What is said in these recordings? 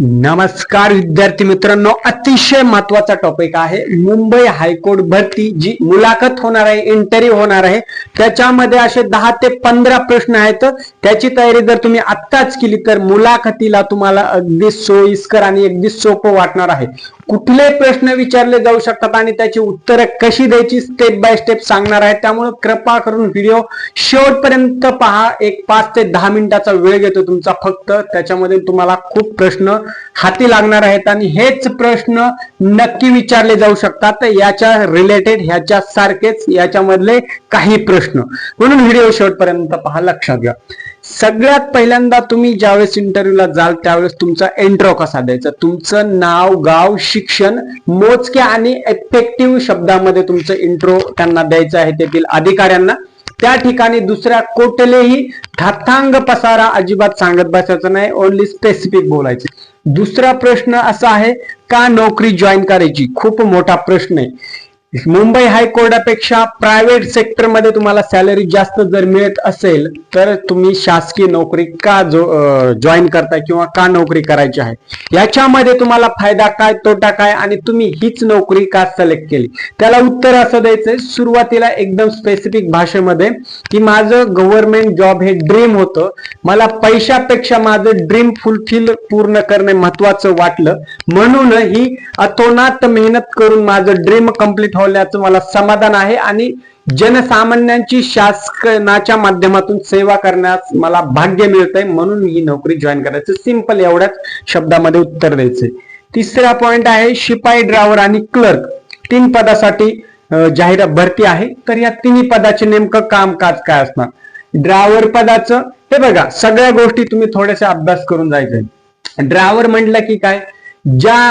नमस्कार विद्यार्थी मित्रांनो, अतिशय महत्वाचा टॉपिक आहे मुंबई हायकोर्ट भरती जी मुलाखत होणार आहे, इंटरव्ह्यू होणार आहे. त्याच्यामध्ये असे 10 ते 15 प्रश्न आहेत. त्याची तयारी जर तुम्ही आत्ताच केली तर मुलाखतीला तुम्हाला अगदी सोयीस्कर आणि अगदी सोपं वाटणार आहे. कुठले प्रश्न विचारले जाऊ शकतात आणि त्याची उत्तरं कशी द्यायची स्टेप बाय स्टेप सांगणार आहे. त्यामुळे कृपा करून व्हिडिओ शेवटपर्यंत पहा. एक 5 ते 10 मिनिटाचा वेळ घेतो तुमचा फक्त. त्याच्यामध्ये तुम्हाला खूप प्रश्न हाती लागणार आहेत आणि हेच प्रश्न नक्की विचारले जाऊ शकतात. याच्या रिलेटेड ह्याच्या सारखेच याच्यामधले काही प्रश्न, म्हणून व्हिडिओ शेवटपर्यंत पहा. लक्षात घ्या, सगळ्यात पहिल्यांदा तुम्ही ज्यावेळेस इंटरव्ह्यूला जाल त्यावेळेस तुमचा इंट्रो कसा द्यायचा. तुमचं नाव, गाव, शिक्षण मोजक्या आणि इफेक्टिव्ह शब्दामध्ये तुमचं इंट्रो त्यांना द्यायचं आहे, तेथील अधिकाऱ्यांना. त्या ठिकाणी दुसऱ्या कुठलेही धातांग पसारा अजिबात सांगत बसायचं नाही, ओनली स्पेसिफिक बोलायचे. दुसरा प्रश्न असा आहे, का नोकरी जॉईन करायची? खूप मोठा प्रश्न आहे. मुंबई हायकोर्टापेक्षा प्रायव्हेट सेक्टर मध्ये तुम्हाला सॅलरी जास्त जर मिळत असेल तर तुम्ही शासकीय नोकरी का जॉईन करताय किंवा का नोकरी करायची आहे? याच्यामध्ये तुम्हाला फायदा काय, तोटा काय आणि तुम्ही हीच नोकरी का सिलेक्ट केली? त्याला उत्तर असं द्यायचंय सुरुवातीला एकदम स्पेसिफिक भाषेमध्ये की माझं गव्हर्नमेंट जॉब हे ड्रीम होतं. मला पैशापेक्षा माझं ड्रीम फुलफिल पूर्ण करणे महत्वाचं वाटलं, म्हणून ही अतोनात मेहनत करून माझं ड्रीम कंप्लीट होण्याचं मला समाधान आहे आणि जनसामान्यांची शासनाच्या माध्यमातून सेवा करण्यास मला भाग्य मिळतंय, म्हणून ही नोकरी जॉईन करायचं. सिंपल एवढ्याच शब्दामध्ये उत्तर द्यायचंय. तिसरा पॉइंट आहे, शिपाई, ड्रायव्हर आणि क्लर्क 3 पदासाठी जाहीर भरती आहे. तर या 3 पदाचे नेमकं कामकाज काय असणार? ड्रायव्हर पदाचं हे बघा, सगळ्या गोष्टी तुम्ही थोडेसे अभ्यास करून जायचे. ड्रायव्हर म्हटलं की काय, ज्या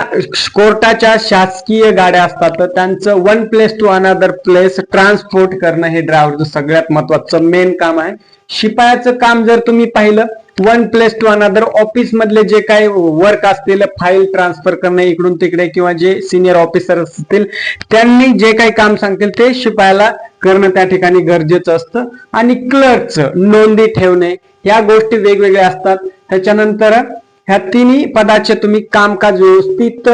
कोर्टाच्या शासकीय गाड्या असतात तर त्यांचं one place to another place transport करणं हे ड्रायव्हरचं सगळ्यात महत्वाचं मेन काम आहे. शिपायाचं काम जर तुम्ही पाहिलं, one place to another office मधले जे काही वर्क असतील, फाईल ट्रान्सफर करणे इकडून तिकडे किंवा जे सिनियर ऑफिसर असतील त्यांनी जे काही काम सांगतील ते शिपायाला करणं त्या ठिकाणी गरजेचं असतं. आणि क्लर्कचं नोंदी ठेवणे, या गोष्टी वेगवेगळ्या असतात. त्याच्यानंतर ह्या 3 पदाचे तुम्ही कामकाज व्यवस्थित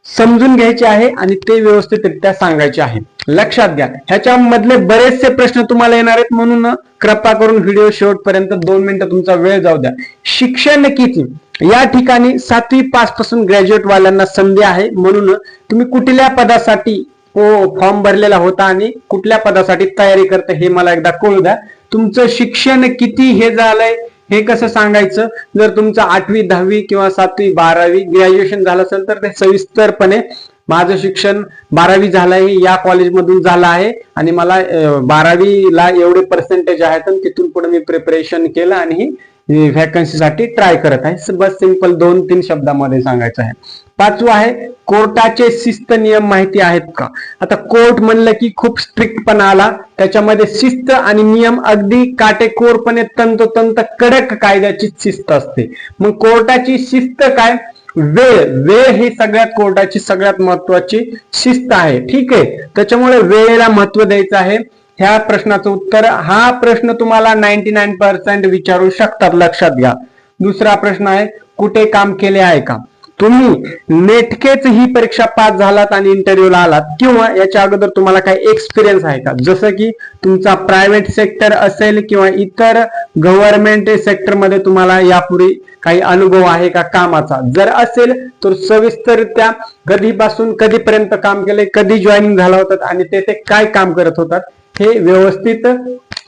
समजून घ्यायचे आहे आणि ते व्यवस्थितरित्या सांगायचे आहे. लक्षात घ्या, ह्याच्या मधले बरेचसे प्रश्न तुम्हाला येणार आहेत, म्हणून कृपा करून व्हिडिओ शेवटपर्यंत 2 मिनिटं तुमचा वेळ जाऊ द्या. शिक्षण किती? या ठिकाणी 7वी पास पासून ग्रॅज्युएट वाल्यांना संधी आहे, म्हणून तुम्ही कुठल्या पदासाठी फॉर्म भरलेला होता आणि कुठल्या पदासाठी तयारी करते हे मला एकदा कळू द्या. तुमचं शिक्षण किती हे झालंय हे कसं सांगायचं? जर तुमचं 8वी 10वी किंवा 7वी 12वी ग्रॅज्युएशन झालं असेल तर ते सविस्तरपणे माझं शिक्षण 12वी झालंय, या कॉलेजमधून झालं आहे आणि मला 12वीला एवढे पर्सेंटेज आहेत आणि तिथून पुढे मी प्रिपरेशन केलं आणि व्हॅकन्सीसाठी ट्राय करत आहे. बस सिंपल 2-3 शब्दामध्ये सांगायचं आहे. 5वं आहे, कोर्टाचे शिस्त नियम माहिती आहेत का? आता कोर्ट म्हणलं की खूप स्ट्रिक्टपणा आला, त्याच्यामध्ये शिस्त आणि नियम अगदी काटेकोरपणे तंतोतंत कडक कायद्याची शिस्त असते. मग कोर्टाची शिस्त काय? वेळ ही सगळ्यात कोर्टाची सगळ्यात महत्वाची शिस्त आहे. ठीक आहे, त्याच्यामुळे वेळेला महत्व द्यायचं आहे. ह्या प्रश्नाचं उत्तर, हा प्रश्न तुम्हाला 99% विचारू शकतात, लक्षात घ्या. दुसरा प्रश्न आहे, कुठे काम केले आहे का? तुम्ही नेटकेच ही परीक्षा पास झालात आणि इंटरव्ह्यूला आलात किंवा याच्या अगोदर तुम्हाला काही एक्सपिरियन्स आहे का? जसं की तुमचा प्रायव्हेट सेक्टर असेल किंवा इतर गव्हर्नमेंट सेक्टर मध्ये तुम्हाला यापूर्वी काही अनुभव आहे का कामाचा? जर असेल तर सविस्तररित्या कधीपासून कधीपर्यंत काम केले, कधी जॉईनिंग झाला होतात आणि ते काय काम करत होतात हे व्यवस्थित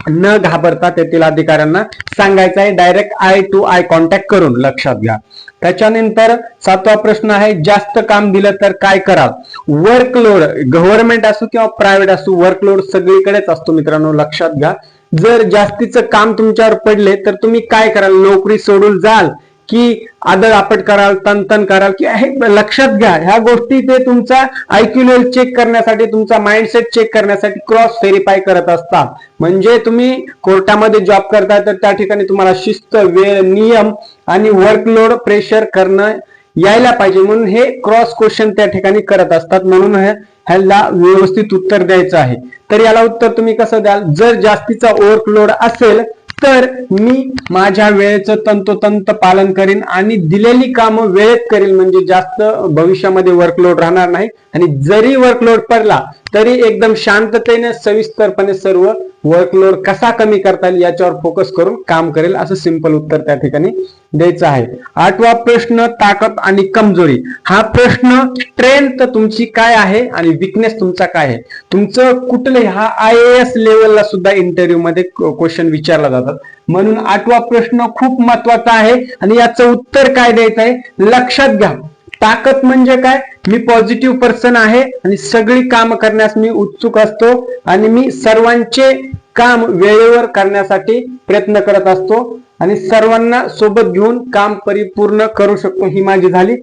न घाबरता तेथील अधिकाऱ्यांना सांगायचं आहे, direct eye to eye contact करून. लक्षात घ्या. त्याच्यानंतर 7वा प्रश्न आहे, जास्त काम दिलं तर काय कराल? वर्कलोड, गव्हर्नमेंट असो किंवा प्रायव्हेट असो, वर्कलोड सगळीकडेच असतो मित्रांनो, लक्षात घ्या. जर जास्तीचं काम तुमच्यावर पडले तर तुम्ही काय कराल? नोकरी सोडून जाल की आदळआपट कराल, तनतन कराल की हे लक्षात घ्या. ह्या गोष्टी ते तुमचा IQ लेवल चेक करण्यासाठी, तुमचा माइंडसेट चेक करण्यासाठी क्रॉस व्हेरीफाय करत असतात. म्हणजे तुम्ही कोर्टामध्ये जॉब करताय तर त्या ठिकाणी तुम्हाला शिस्त, वेळ, नियम आणि वर्कलोड प्रेशर करणं यायला पाहिजे, म्हणून हे क्रॉस क्वेश्चन त्या ठिकाणी करत असतात. म्हणून ह्याला व्यवस्थित उत्तर द्यायचं आहे. तर याला उत्तर तुम्ही कसं द्याल? जर जास्तीचा ओव्हरलोड असेल तर मी माझ्या वेळेचं तंतोतंत पालन करीन आणि दिलेली कामं वेळेत करीन, म्हणजे जास्त भविष्यामध्ये वर्कलोड राहणार नाही. आणि जरी वर्कलोड पडला तरी एकदम शांततेने सविस्तरपणे सर्व वर्कलोड कसा कमी करता येईल याच्यावर फोकस करून काम करेल, असं सिंपल उत्तर त्या ठिकाणी द्यायचं आहे. 8वा प्रश्न, ताकद आणि कमजोरी. हा प्रश्न स्ट्रेंथ तुमची काय आहे आणि विकनेस तुमचा काय आहे. तुमचं कुठले हा IAS लेवलला सुद्धा इंटरव्ह्यू मध्ये क्वेश्चन विचारला जातात, म्हणून 8वा प्रश्न खूप महत्वाचा आहे आणि याचं उत्तर काय द्यायचं आहे लक्षात घ्या. ताकद म्हणजे काय, मी पॉझिटिव्ह पर्सन आहे आणि सगळी काम करण्यास मी उत्सुक असतो आणि मी सर्वांचे काम वेळेवर करण्यासाठी प्रयत्न करत असतो आणि सर्वांना सोबत घेऊन काम परिपूर्ण करू शकतो, ही माझी झाली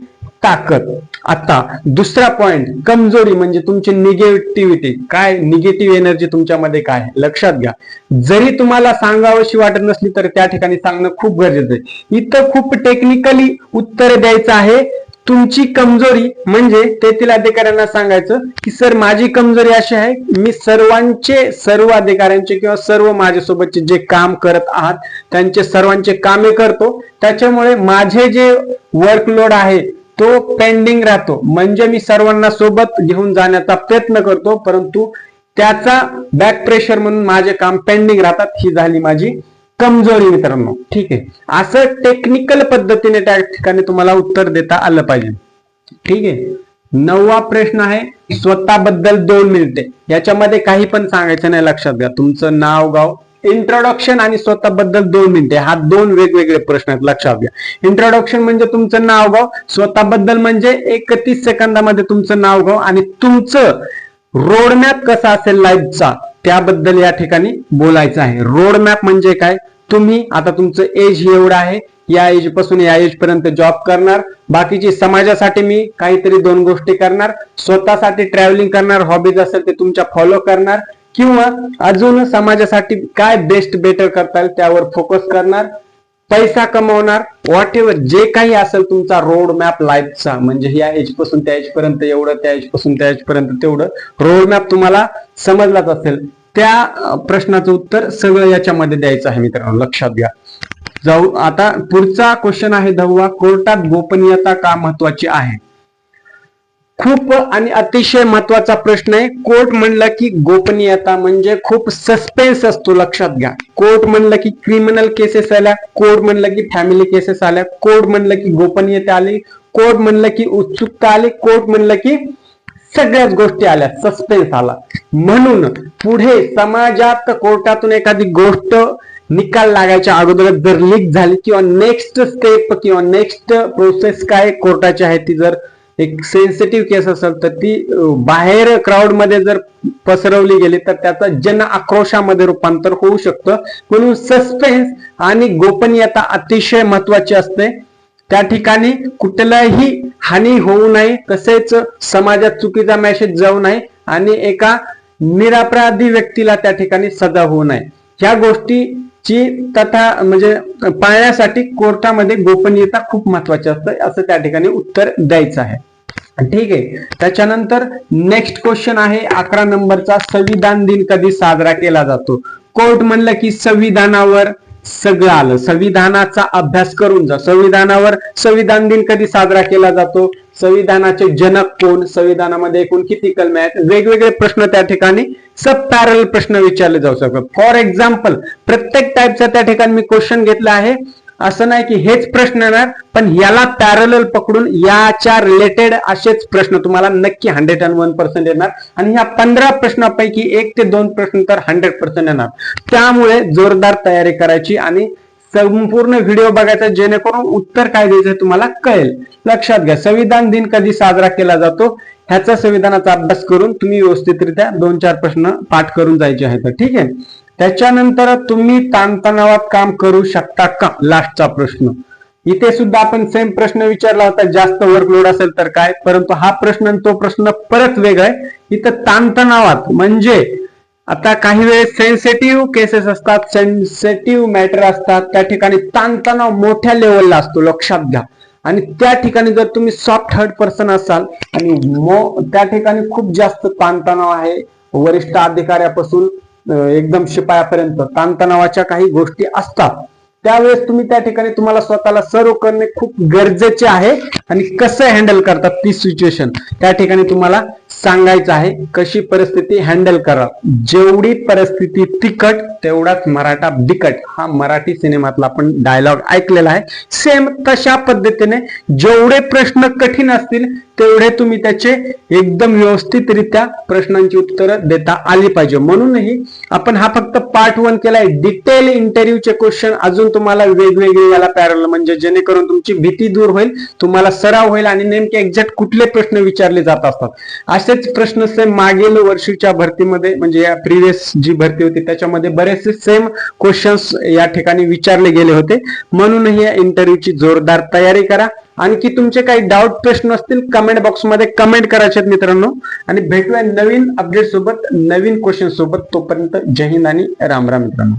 ताकद. आता दुसरा पॉइंट, कमजोरी म्हणजे तुमची निगेटिव्हिटी काय, निगेटिव्ह एनर्जी तुमच्यामध्ये काय आहे लक्षात घ्या. जरी तुम्हाला सांगावीशी वाटत नसली तर त्या ठिकाणी सांगणं खूप गरजेचं आहे. इथं खूप टेक्निकली उत्तर द्यायचं आहे. तुमची कमजोरी म्हणजे तेथील अधिकाऱ्यांना सांगायचं की सर माझी कमजोरी अशी आहे, मी सर्व अधिकाऱ्यांचे किंवा सर्व माझ्यासोबतचे जे काम करत आहात त्यांचे सर्वांचे कामे करतो, त्याच्यामुळे माझे जे वर्कलोड आहे तो पेंडिंग राहतो, म्हणजे मी सर्वांना सोबत घेऊन जाण्याचा प्रयत्न करतो परंतु त्याचा बॅक प्रेशर म्हणून माझे काम पेंडिंग राहतात, ही झाली माझी कमजोरी मित्रांनो. ठीक आहे, असं टेक्निकल पद्धतीने त्या ठिकाणी तुम्हाला उत्तर देता आलं पाहिजे. ठीक आहे. 9वा प्रश्न आहे, स्वतःबद्दल 2 मिनिटे. याच्यामध्ये काही पण सांगायचं नाही, लक्षात घ्या. तुमचं नाव गाव, इंट्रोडक्शन आणि स्वतःबद्दल 2 मिनिटे, हा 2 वेगवेगळे प्रश्न आहेत, लक्षात घ्या. इंट्रोडक्शन म्हणजे तुमचं नाव गाव, स्वतःबद्दल म्हणजे 31 सेकंदामध्ये तुमचं नाव गाव आणि तुमचं रोडमॅप कसा असेल लाईफचा त्याबद्दल या ठिकाणी बोलायचं आहे. रोडमॅप म्हणजे काय, तुम्ही आता तुमचं एज एवढं आहे, या एज पासून या एज पर्यंत जॉब करणार, बाकीची समाजासाठी मी काहीतरी 2 गोष्टी करणार, स्वतःसाठी ट्रॅव्हलिंग करणार, हॉबीज असेल ते तुमच्या फॉलो करणार किंवा अजून समाजासाठी काय बेस्ट बेटर करता येईल त्यावर फोकस करणार, पैसा कमवणार, व्हॉट एव्हर जे काही असेल तुमचा रोड मॅप लाईफचा, म्हणजे या एज पासून त्या एज पर्यंत एवढं, त्या एज पासून त्या एज पर्यंत तेवढं रोड मॅप तुम्हाला समजलाच असेल, त्या प्रश्नाचं उत्तर सगळं याच्यामध्ये द्यायचं आहे मित्रांनो, लक्षात घ्या. जाऊ आता पुढचा क्वेश्चन आहे 10वा, कोर्टात गोपनीयता का महत्वाची आहे. खूप आणि अतिशय महत्वाचा प्रश्न आहे. कोर्ट म्हणलं की गोपनीयता म्हणजे खूप सस्पेन्स असतो, लक्षात घ्या. कोर्ट म्हणलं की क्रिमिनल केसेस आल्या, कोर्ट म्हणलं की फॅमिली केसेस आल्या, कोर्ट म्हणलं की गोपनीयता आली, कोर्ट म्हणलं की उत्सुकता आली, कोर्ट म्हणलं की सगळ्याच गोष्टी आल्या, सस्पेन्स आला. म्हणून पुढे समाजात कोर्टातून एखादी गोष्ट निकाल लागायच्या अगोदर जर लीक झाली किंवा नेक्स्ट स्टेप किंवा नेक्स्ट प्रोसेस काय कोर्टाची आहे ती जर एक सेन्सिटिव्ह केस असेल तर ती बाहेर क्राऊड मध्ये जर पसरवली गेली तर त्याचा जन आक्रोशामध्ये रूपांतर होऊ शकतं. म्हणून सस्पेन्स आणि गोपनीयता अतिशय महत्वाची असते. त्या ठिकाणी कुठलाही हानी होऊ नये, तसेच समाजात चुकीचा मेसेज जाऊ नये आणि एका निरपराधी व्यक्तीला त्या ठिकाणी सजा होऊ नये. ह्या गोष्टीची तथा म्हणजे पाळण्यासाठी कोर्टामध्ये गोपनीयता खूप महत्वाची असते, असं त्या ठिकाणी उत्तर द्यायचं आहे. ठीक आहे. त्याच्यानंतर नेक्स्ट क्वेश्चन आहे 11 नंबरचा, संविधान दिन कधी साजरा केला जातो. कोर्ट म्हणलं की संविधानावर सगळं आलं, संविधानाचा अभ्यास करून जा. संविधान दिन कधी साजरा केला जातो, संविधानाचे जनक कोण, संविधानामध्ये एकूण किती कलमे आहेत, वेगवेगळे प्रश्न त्या ठिकाणी सब पॅरल प्रश्न विचारले जाऊ शकतात. फॉर एक्झाम्पल प्रत्येक टाईपचा त्या ठिकाणी मी क्वेश्चन घेतला आहे, असं नाही की हेच प्रश्न येणार, पण याला पॅरल पकडून याच्या रिलेटेड असेच प्रश्न तुम्हाला नक्की 101% येणार आणि ह्या 15 प्रश्नापैकी 1 ते 2 प्रश्न तर 100% येणार. त्यामुळे जोरदार तयारी करायची आणि संपूर्ण व्हिडिओ बघायचा जेणेकरून उत्तर काय द्यायचं तुम्हाला कळेल. लक्षात घ्या, संविधान दिन कधी साजरा केला जातो ह्याचा संविधानाचा अभ्यास करून तुम्ही व्यवस्थितरित्या 2-4 प्रश्न पाठ करून जायचे आहेत. ठीक आहे. त्याच्यानंतर तुम्ही ताणतणावात काम करू शकता का, लास्टचा प्रश्न. इथे सुद्धा आपण सेम प्रश्न विचारला होता, जास्त वर्कलोड असेल तर काय, परंतु हा प्रश्न आणि तो प्रश्न परत वेगळा आहे. इथं ताणतणावात म्हणजे आता काही वेळेस सेन्सिटिव्ह केसेस असतात, सेन्सिटिव्ह मॅटर असतात, त्या ठिकाणी ताणतणाव मोठ्या लेवलला असतो, लक्षात घ्या. आणि त्या ठिकाणी जर तुम्ही सॉफ्ट हार्ट पर्सन असाल आणि त्या ठिकाणी खूप जास्त ताणतणाव आहे, वरिष्ठ अधिकाऱ्यापासून एकदम शिपायापर्यंत ताणतणावाच्या काही गोष्टी असतात, त्यावेळेस तुम्ही त्या ठिकाणी तुम्हाला स्वतःला सर्व करणे खूप गरजेचे आहे आणि कसं हँडल करतात ती सिच्युएशन त्या ठिकाणी तुम्हाला सांगायचं आहे. कशी परिस्थिती हँडल करा. जेवढी परिस्थिती तिखट तेवढाच मराठा बिकट, हा मराठी सिनेमातला आपण डायलॉग ऐकलेला आहे. सेम तशा पद्धतीने जेवढे प्रश्न कठीण असतील तेवढे तुम्ही त्याचे एकदम व्यवस्थितरित्या प्रश्नांची उत्तरं देता आली पाहिजे. म्हणूनही आपण हा फक्त पार्ट 1 केलाय. डिटेल इंटरव्ह्यूचे क्वेश्चन अजून तुम्हाला वेगवेगळे याला पॅरल, म्हणजे जेणेकरून तुमची भीती दूर होईल, तुम्हाला सराव होईल आणि नेमके एक्झॅक्ट कुठले प्रश्न विचारले जात असतात. असेच प्रश्न सेम मागील वर्षीच्या भरतीमध्ये, म्हणजे या प्रिव्हियस जी भरती होती त्याच्यामध्ये बरेचसे सेम क्वेश्चन्स या ठिकाणी विचारले गेले होते. म्हणूनही या इंटरव्ह्यूची जोरदार तयारी करा. आणखी तुमचे काही डाऊट प्रश्न असतील कमेंट बॉक्स मध्ये कमेंट करायचे मित्रांनो, आणि भेटूया नवीन अपडेट सोबत, नवीन क्वेश्चन सोबत. तोपर्यंत जय हिंद आणि राम राम मित्रांनो.